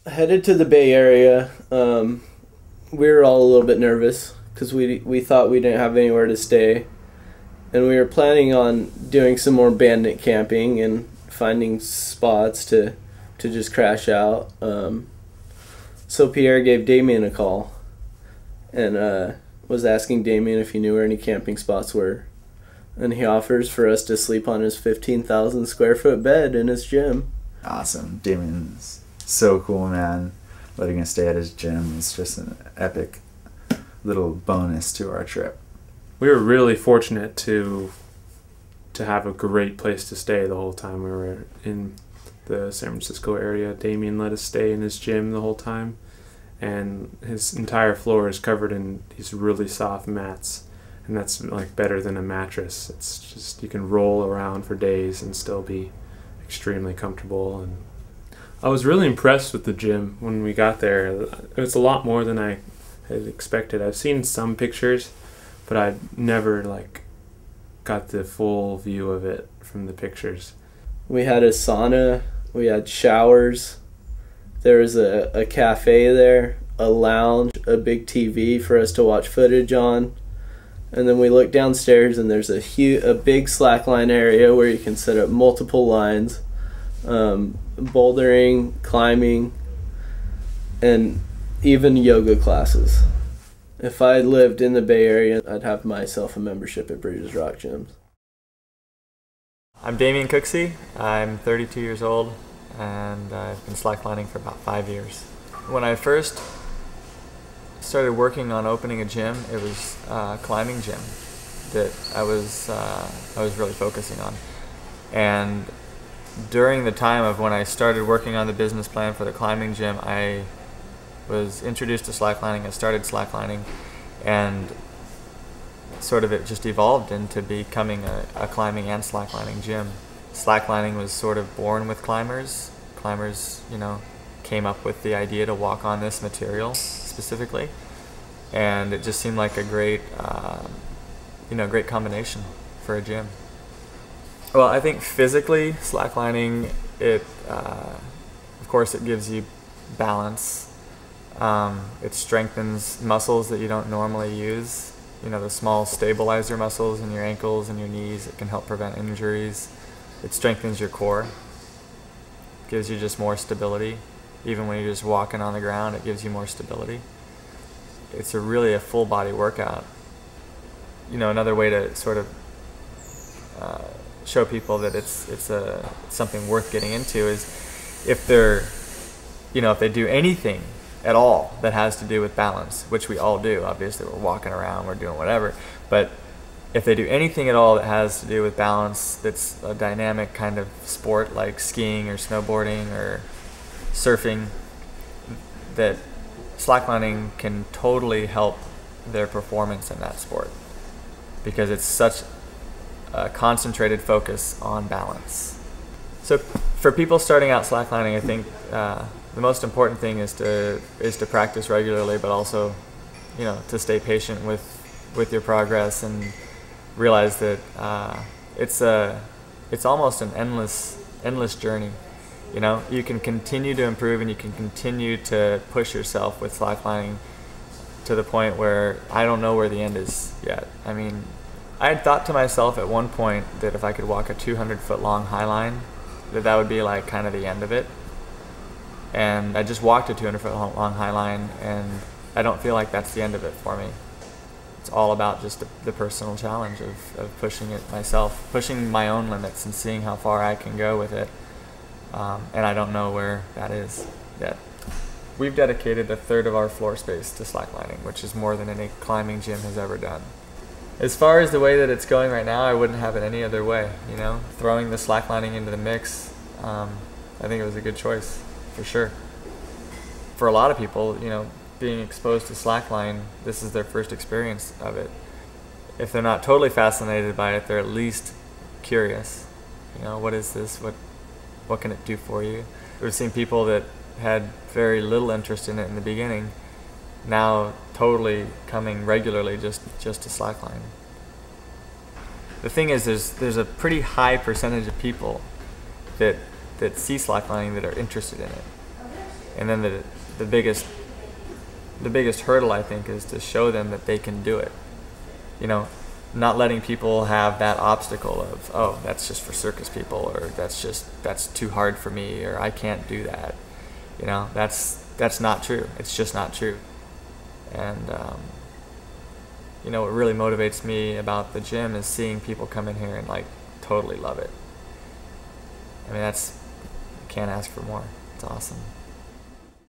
Headed to the Bay Area. We were all a little bit nervous because we thought we didn't have anywhere to stay, and we were planning on doing some more bandit camping and finding spots to just crash out. So Pierre gave Damian a call and was asking Damian if he knew where any camping spots were, and he offers for us to sleep on his 15,000 square foot bed in his gym. Awesome. Damian's so cool, man. Letting us stay at his gym is just an epic little bonus to our trip. We were really fortunate to have a great place to stay the whole time we were in the San Francisco area. Damian let us stay in his gym the whole time, and his entire floor is covered in these really soft mats, and that's like better than a mattress. It's just, you can roll around for days and still be extremely comfortable. And I was really impressed with the gym when we got there. It was a lot more than I had expected. I've seen some pictures, but I never got the full view of it from the pictures. We had a sauna, we had showers, there was a cafe there, a lounge, a big TV for us to watch footage on, and then we look downstairs and there's a big slackline area where you can set up multiple lines, bouldering, climbing, and even yoga classes. If I lived in the Bay Area, I'd have myself a membership at Bridges Rock Gyms. I'm Damian Cooksey. I'm 32 years old, and I've been slacklining for about 5 years. When I first started working on opening a gym, it was a climbing gym that I was really focusing on. And during the time of when I started working on the business plan for the climbing gym, I was introduced to slacklining. I started slacklining, and sort of it just evolved into becoming a climbing and slacklining gym. Slacklining was sort of born with climbers. Climbers, came up with the idea to walk on this material specifically, and it just seemed like a great, great combination for a gym. Well, I think physically, slacklining, of course, it gives you balance. It strengthens muscles that you don't normally use. The small stabilizer muscles in your ankles and your knees. It can help prevent injuries. It strengthens your core. Gives you just more stability. Even when you're just walking on the ground, it gives you more stability. It's really a full body workout. Another way to sort of show people that it's something worth getting into is if they do anything at all that has to do with balance, which we all do. Obviously, we're walking around, we're doing whatever, but if they do anything at all that has to do with balance, that's a dynamic kind of sport like skiing or snowboarding or surfing, that slacklining can totally help their performance in that sport, because it's such a concentrated focus on balance. So for people starting out slacklining, I think the most important thing is to practice regularly, but also, to stay patient with your progress and realize that it's almost an endless journey. You can continue to improve and you can continue to push yourself with slacklining to the point where I don't know where the end is yet. I mean, I had thought to myself at one point that if I could walk a 200-foot long high line, that would be like kind of the end of it. And I just walked a 200-foot long high line, and I don't feel like that's the end of it for me. It's all about just the personal challenge of pushing it myself, pushing my own limits and seeing how far I can go with it. And I don't know where that is yet. We've dedicated a third of our floor space to slacklining, which is more than any climbing gym has ever done. As far as the way that it's going right now, I wouldn't have it any other way. Throwing the slacklining into the mix, I think it was a good choice. For sure. For a lot of people, being exposed to slackline, this is their first experience of it. If they're not totally fascinated by it, they're at least curious. What is this? What can it do for you? We've seen people that had very little interest in it in the beginning, now totally coming regularly just to slackline. The thing is, there's a pretty high percentage of people that see slacklining that are interested in it. And then the biggest hurdle, I think, is to show them that they can do it. You know, not letting people have that obstacle of, oh, that's just for circus people, or that's too hard for me, or I can't do that. You know, that's not true. It's just not true. And you know, what really motivates me about the gym is seeing people come in here and like totally love it. I mean, you can't ask for more. It's awesome.